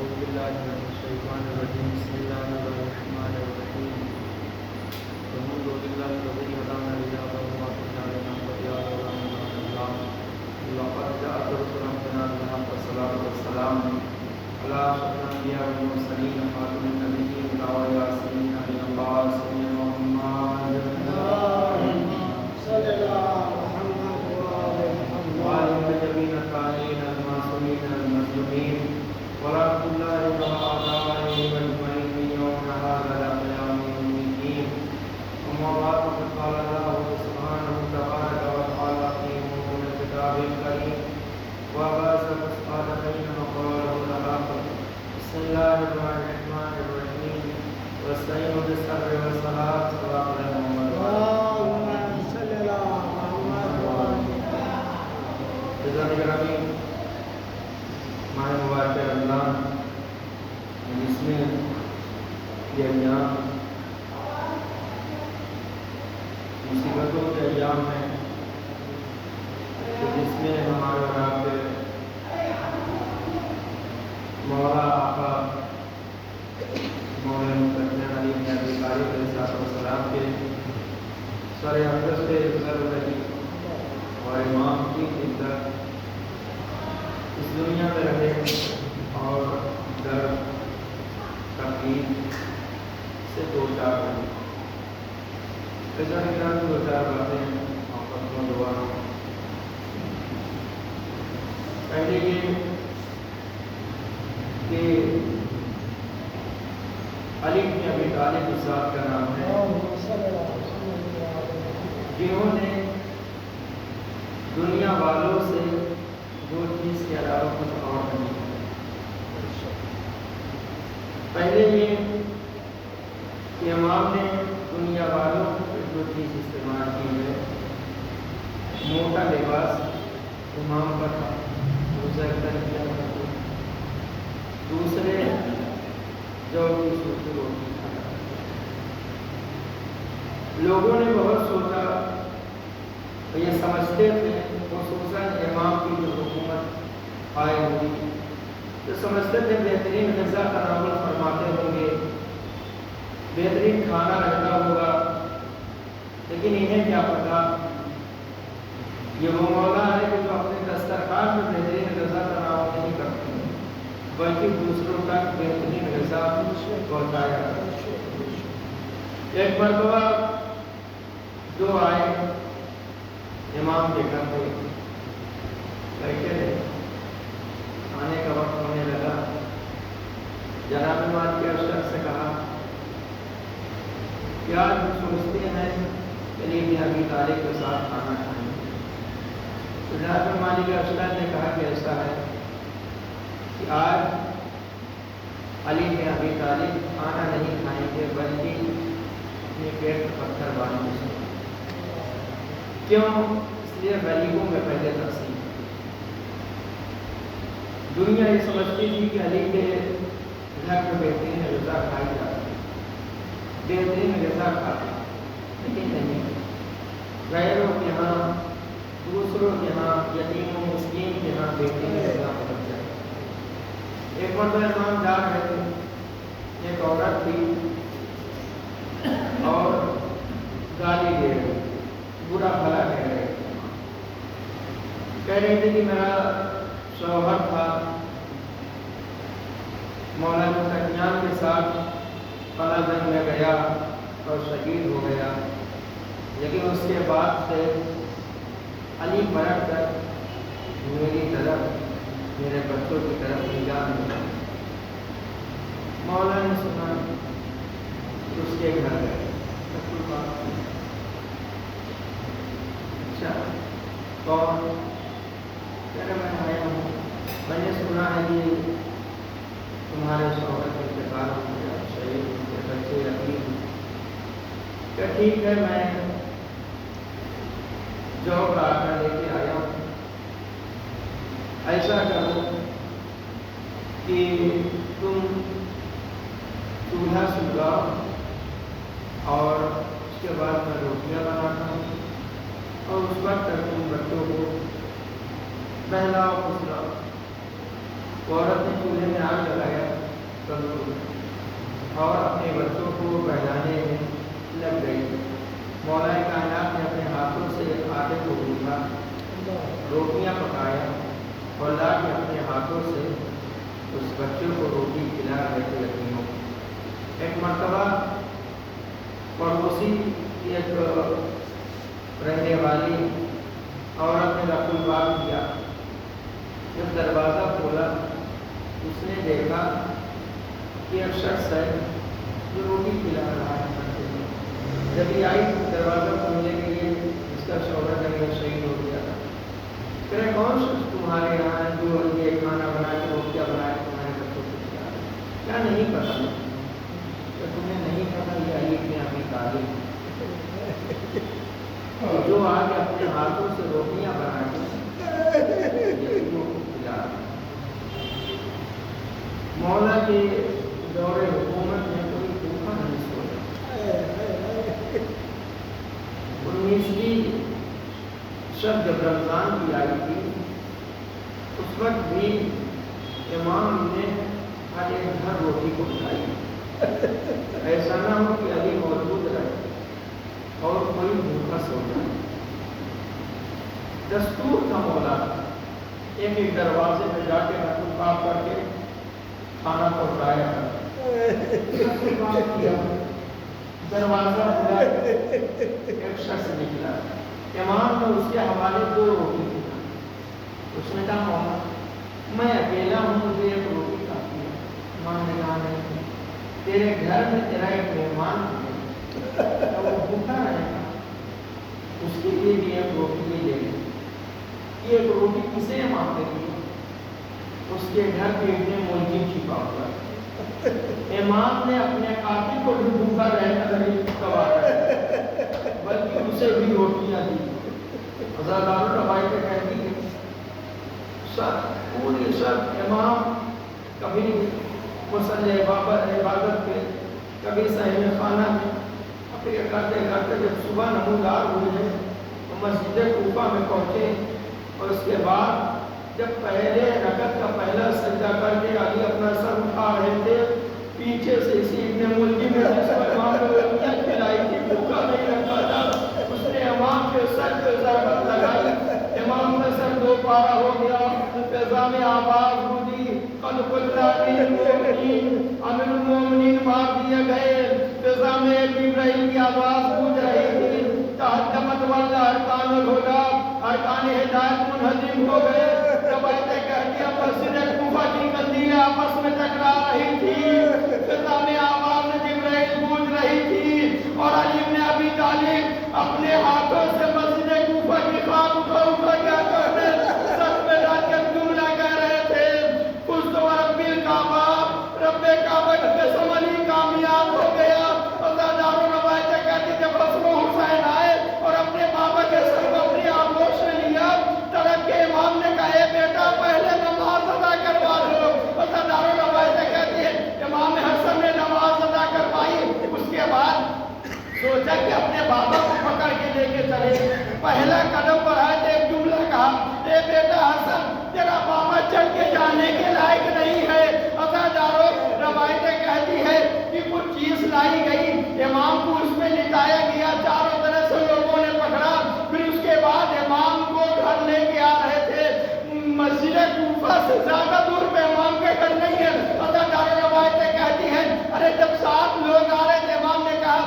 أعوذ بالله من الشيطان الرجيم بسم الله الرحمن الرحيم الحمد لله الذي هدانا لهذا وما كنا لنهتدي لولا أن هدانا الله لقد جاءت رسل ربنا بالحق والصلاة والسلام على أشرف الأنبياء والمرسلين خاتم النبيين والياسين أبي الله سيدنا محمد صلى الله محمد وعلى الطيبين الطاهرين المعصومين المظلومين ورحمة الله وبركاته أجمعين من يوم هذا إلى قيام يوم الدين أما بعد فقد قال الله سبحانه تبارك وتعالى في محكم الكتاب الكريم وبعث الصادقين وقاله الحق بسم الله الرحمن الرحيم واستعينوا بالصبر والصلاة ولا اللهم صل على محمد جزاک گرامی ماہ مبارک رمضان جس میں یہ ایام مصیبتوں کے ایام ہیں کہ جس میں ہمارے اور آپ کے مولا آقا مولا مقدم علی بن ابی طالب علیہ السلام کے سر اقدس پہ گزر رہی اور امام کی عزت اس دنیا میں رہے اور در تقریب سے دو چار رہے دو چار باتیں آپس میں دوبارہ پہلے یہ کہ علی بن ابی طالب صاحب کا نام ہے جنہوں نے دنیا والوں سے دو چیز کے علاوہ کچھ اور نہیں ہے۔ پہلے یہ کہ امام نے دنیا والوں کو دو چیز استعمال کی ہے، موٹا لباس امام کا تھا، دوسرے جو کی سوچی روٹی تھا۔ لوگوں نے بہت سوچا، یہ سمجھتے تھے خصوصاً امام کی جو حکومت آئے ہوئی تو سمجھتے تھے بہترین غذا کا تناول فرماتے ہوں گے، بہترین کھانا رکھنا ہوگا، لیکن انہیں کیا پتا یہ وہ مولا ہے کہ جو اپنے دسترخوان میں بہترین غذا کا تناول نہیں کرتے بلکہ دوسروں تک بہترین غذا پہنچایا۔ ایک مرتبہ جو آئے امام کے گھر پہ بیٹھے رہے، آنے کا وقت ہونے لگا، جناب مالک اشرف سے کہا کہ آج ہم سوچتے ہیں کہ علی بن ابی طالب کے ساتھ کھانا کھائیں گے۔ تو جناب مالک اشرف نے کہا کہ ایسا ہے کہ آج علی بن ابی طالب کھانا نہیں کھائیں گے بلکہ اپنے پیٹ پر پتھر باندھ دیں۔ کیوں؟ اس لیے غریبوں میں پہلے تقسیم۔ دنیا یہ سمجھتی تھی کہ علی کے گھر میں بہترین غذا کھائی جاتی، بہترین غذا کھاتے، لیکن نہیں، غیروں کے ہاں، دوسروں کے ہاں، یتیموں مسکین کے ہاں بہترین غذا پہنچ جائے۔ ایک مرتبہ امام جا رہے تھے، ایک عورت تھی اور گالی دے رہی، برا بھلا کہہ رہے تھے کہ میرا شوہر تھا مولانا تقیان کے ساتھ فلاں جنگ میں گیا اور شہید ہو گیا، لیکن اس کے بعد سے علی پلٹ کر میری طرف، میرے بچوں کی طرف نگاہ نہیں۔ مولانا نے سنا، اس کے گھر گئے، اچھا کون؟ کہہ رہے میں آیا ہوں، میں نے سنا ہے کہ تمہارے شوہر کا انتقال ہو گیا، شہید ہو گئے، بچے یتیم۔ کہ ٹھیک ہے، میں جو کا آٹا لے کے آیا ہوں، ایسا کرو کہ تم چولہا سلگاؤ اور اس کے بعد میں روٹیاں بناتا ہوں اور اس وقت تک تم بچوں کو بہلاؤ پھسلاؤ۔ عورت نے چولہے میں آگ لگایا تندور میں اور اپنے بچوں کو بہلانے میں لگ گئی۔ مولا کائنات نے اپنے ہاتھوں سے آٹے کو گوندھا، روٹیاں پکایا اور لا کے اپنے ہاتھوں سے اس بچوں کو روٹی کھلا رہے تھے یتیموں کو۔ ایک مرتبہ پڑوسی کی ایک رہنے والی عورت نے رفع الباب کیا۔ جب دروازہ کھولا اس نے دیکھا کہ ایک شخص ہے جو روٹی کھلا رہا ہے بچے کو۔ جب یہ آئی دروازہ کھولنے کے لیے اس کا شوہر جب شہید ہو گیا تھا، پھر کون شخص تمہارے یہاں ہے جو یہ کھانا بنا کے روٹیاں بنا کے تمہارے بچوں کو کھلا رہا ہے؟ کیا نہیں پتا؟ کہ تمہیں نہیں پتا یہ علی کی اپنی تعلیم جو آج اپنے ہاتھوں سے روٹیاں بنا کے یتیموں کو کھلا رہا ہے۔ مولا کے دور حکومت میں کوئی بھوکا نہیں سویا۔ 19ویں شب جب رمضان کی آئی تھی اس وقت بھی امام نے ہر ایک گھر روٹی کو کھلائی۔ ایسا نہ ہو کہ علی موجود رہے اور کوئی بھوکا سو جائے۔ دستور تھا مولا ایک ایک دروازے میں جا کے رفع الباب کر کے کھانا پہنچایا کیا۔ دروازہ کھلا، ایک شخص نکلا، امام نے اس کے حوالے 2 روٹی دی۔ اس نے کہا مولا میں اکیلا ہوں، مجھے ایک روٹی کافی ہے۔ امام نے کہا نہیں، تیرے گھر میں تیرا ایک مہمان ہے وہ بھوکا رہے گا، اس کے لیے بھی ایک روٹی لے لے۔ یہ ایک روٹی کسے امام نے دی؟ اس کے گھر پہ اتنے ملزم چھپا ہوا ہے۔ امام نے اپنے قاتل کو بھی بھوکا رہنے کا نہیں گوارا بلکہ اسے بھی روٹیاں دی۔ حضرات روایت کہتی ہے پوری شب امام کبھی مصلی عبادت پہ، کبھی صحن خانہ میں، پھر کرتے کرتے جب صبح نمودار ہوئے ہیں تو مسجد کوفہ میں پہنچے اور اس کے بعد جب پہلے رکعت کا پہلا سجدہ کر کے علی اپنا سر اٹھا رہے تھے، پیچھے سے اسی ابن ملجم نے جس کو امام نے روٹیاں کھلائی تھی بھوکا نہیں رکھا تھا، اس نے امام کے سر پہ ضربت لگائی، امام کا سر 2 پارا ہو گیا۔ فضا میں آواز گونجی قد قلنا للمؤمنین، امیر المومنین مار دیے گئے۔ فضا میں جبرائیل کی آواز گونج رہی تھی تحدمت واللہ ارکان الہدا، ارکان ہدایت منہدم ہو گئے۔ روایتیں کہتی ہیں مسجد کوفہ کی قندیلیں آپس میں ٹکرا رہی تھی، فضا میں آواز جبرائیل گونج رہی تھی اور علی بن ابی طالب اپنے ہاتھوں سے مسجد کوفہ کی خاک اٹھا اٹھا کیا کرتے سب میں رات کے جملہ کہہ رہے تھے فزت ورب الکعبہ، رب کعبہ کی قسم علی کامیاب ہو گیا۔ ازادار روایتیں کہتی جب حسن و حسین آئے اور اپنے بابا کے سر کو اپنی آغوش میں لیا، تڑپ کے امام نے کہا اے بیٹا پہلے نماز ادا کروا لو۔ ازادار روایتیں کہتی ہے امام حسن نے نماز ادا کروائی، اس کے بعد سوچا کہ اپنے بابا کو پکڑ کے لے کے چلے، پہلا قدم بڑھائے تو ایک جملہ کہا اے بیٹا حسن تیرا بابا چل کے جانے کے لائق نہیں ہے۔ ازادارو روایتیں کہتی ہے کہ کچھ چیز لائی گئی، امام کو اس میں لٹایا گیا، چاروں طرف سے لوگوں نے پکڑا، پھر اس کے بعد امام کو گھر لے کے آ رہے تھے۔ مسجد کوفہ سے زیادہ دور پہ امام کے گھر نہیں ہے۔ ازادارو روایتیں کہتی ہیں ارے جب 7 لوگ آ رہے تھے امام نے کہا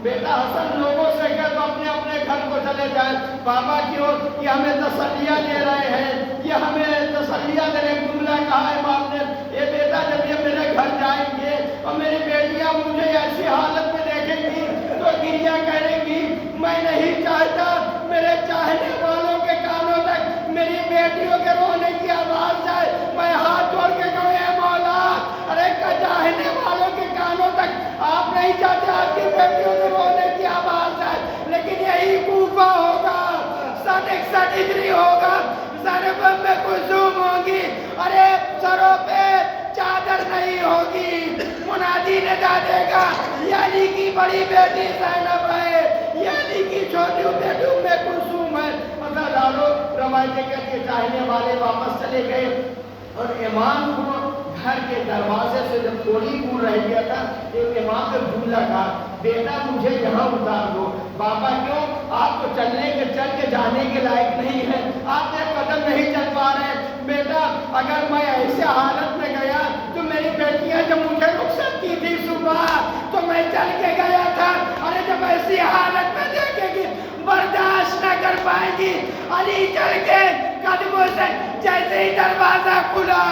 بیٹا حسن لوگوں سے کہہ تو اپنے اپنے گھر کو چلے جائیں۔ بابا کیوں؟ یہ ہمیں تسلیہ دے رہے ہیں، یہ ہمیں تسلیہ دے رہے ہیں۔ جملہ کہا امام نے اے بیٹا جب یہ میرے گھر جائیں گے اور میری بیٹیاں مجھے ایسی حالت میں دیکھیں گی تو گریہ کریں گی، میں نہیں چاہتا میرے چاہنے والوں کے کانوں تک میری بیٹیوں کے رونے کی آواز جائے۔ میں ہاتھ جوڑ کے کہوں اے مولا ارے چاہنے والوں کے کانوں تک آپ نہیں چاہتے آپ کی بیٹیوں کے رونے کی آواز جائے، لیکن یہی کوفہ ہوگا، سن 61 ہجری ہوگا، ضرب میں کلثوم ہوگی، ارے سروں پہ چادر نہیں ہوگی، منادی ندا دے گا یہ علی کی بڑی بیٹی زینب ہے، یہ علی کی چھوٹی بیٹی ام کلثوم ہے۔ ازادارو روایتیں کہتی ہیں چاہنے والے واپس چلے گئے، اور امام کو گھر کے دروازے سے جب تھوڑی دور رہ گیا تھا ایک امام نے جملہ کہا بیٹا مجھے یہاں اتار دو. بابا کیوں؟ آپ تو چل کے جانے کے لائق نہیں ہیں, آپ ایک قدم نہیں چل پا رہے. بیٹا اگر میں ایسے حالت میں گیا تو میری بیٹیاں جب مجھے رخصت کی تھی صبح تو میں چل کے گیا تھا, ارے جب ایسی حالت میں دیکھے گی برداشت نہ کر پائے گی. علی چل کے قدموں سے جیسے ہی دروازہ کھلا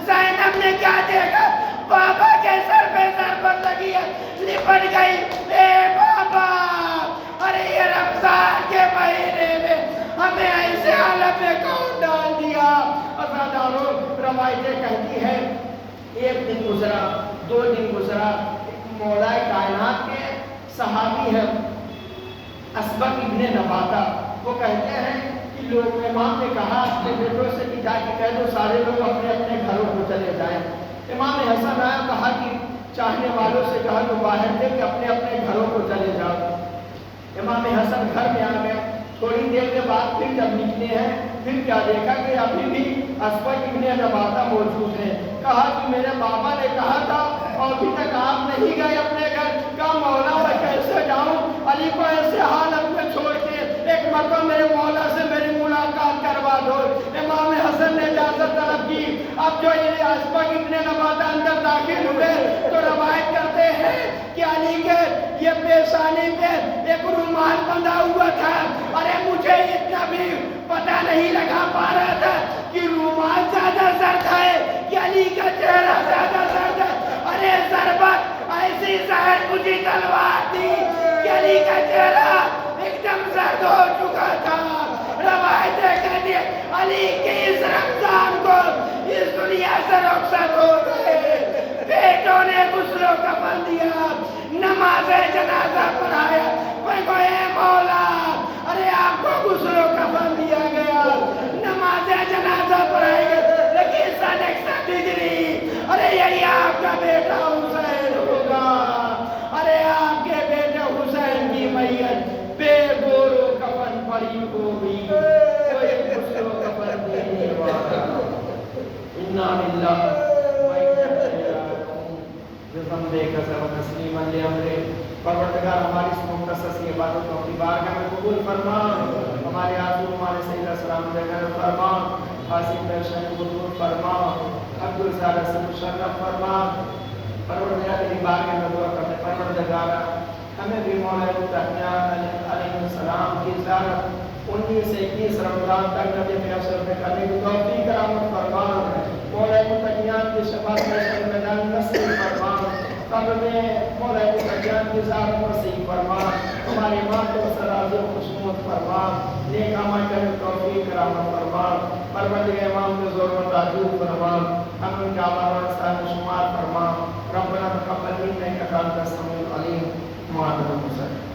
زینب نے کیا دیکھا, بابا کے سر پہ ضربت لگی ہے, لپٹ گئی. اے بابا, ارے یہ رمضان کے مہینے میں ہمیں ایسے حالت میں کون ڈال دیا. ازاداروں روایتیں کہتی ہیں ایک دن گزرا, 2 دن گزرا, مولا کائنات کے صحابی ہیں اسبق ابن نباتہ, وہ کہتے ہیں کہ لوگ امام نے کہا اپنے بیٹوں سے کہ جا کے کہہ دو سارے لوگ اپنے اپنے گھروں کو چلے جائیں. امام حسن آیا, کہا کہ چاہنے والوں سے کہا تو باہر دے کہ اپنے اپنے گھروں کو چلے جاؤ. امام حسن گھر میں آ گئے. تھوڑی دیر کے بعد پھر جب نکلے ہیں پھر کیا دیکھا کہ ابھی بھی اسبق ابن نباتہ موجود ہیں. کہا کہ میرے بابا نے کہا تھا اور ابھی تک آپ نہیں گئے اپنے گھر. کہا مولا میں کیسے جاؤں, علی کو ایسے حالت میں چھوڑ کے ایک مرتبہ میرے مولا سے میری ملاقات کروا دو. امام حسن نے اجازت طلب کی. اب جو یہ اسبق ابن نباتہ اندر داخل ہوئے تو روایت کرتے ہیں کہ علی کے یہ پیشانی پہ ایک رومال بندھا ہوا تھا. ارے مجھے اتنا بھی پتہ نہیں لگا پا رہا تھا کہ رومال زیادہ زرد ہے کہ علی کا چہرہ زیادہ زرد ہے. ارے ضربت ایسی زہر مجھے تلوار تھی کہ علی کا چہرہ ایک دم زرد ہو چکا تھا. روایتیں کہتی ہیں علی کے اس رمضان کو اس دنیا سے رخصت ہو گئے. بیٹوں نے غسل و کفن دیا, نماز جنازہ پڑھایا. کوئی اے مولا, ارے آپ کو غسل و کفن دیا گیا, نماز جنازہ پڑھائی گئی, لیکن سن 61 ہجری, ارے یہی آپ کا بیٹا حسین ہوگا. ارے آپ کے بیٹے حسین کی میت بے گور و کفن پڑی ہوگی, کوئی غسل و کفن دینے والا. انا للہ بندے کا سب تسلیم علیہ. پروردگار ہماری اس مختصر سی عبادت کو اپنی بارگاہ میں قبول فرما. ہمارے آدھو ہمارے سیدہ سلام دگر فرما. حاصل درشن قبول فرما. عبدالزادہ سے مشرف فرما. پروردگار تیری بارگاہ میں دعا کرتے پروردگار ہمیں بھی مولا متحیان علیہ السلام کی زیارت 19 سے 21 رمضان تک نبی کے افسر میں کرنے کی توفیق کرامت فرما. مولا متحیان کی شفاعت میں میدان نصیب فرما. قبر میں مولا متحیان کی زیارت نصیب فرما. ہماری ماں کو سرازی و خوشنود فرما. نیک عمل کرنے کی توفیق کرامت فرما. پروردگار امام کے زور و تعجب فرما. ہم ان کے اعمال و احسان میں شمار فرما. ربنا تقبل منا انك انت السميع العليم. معاذ الله.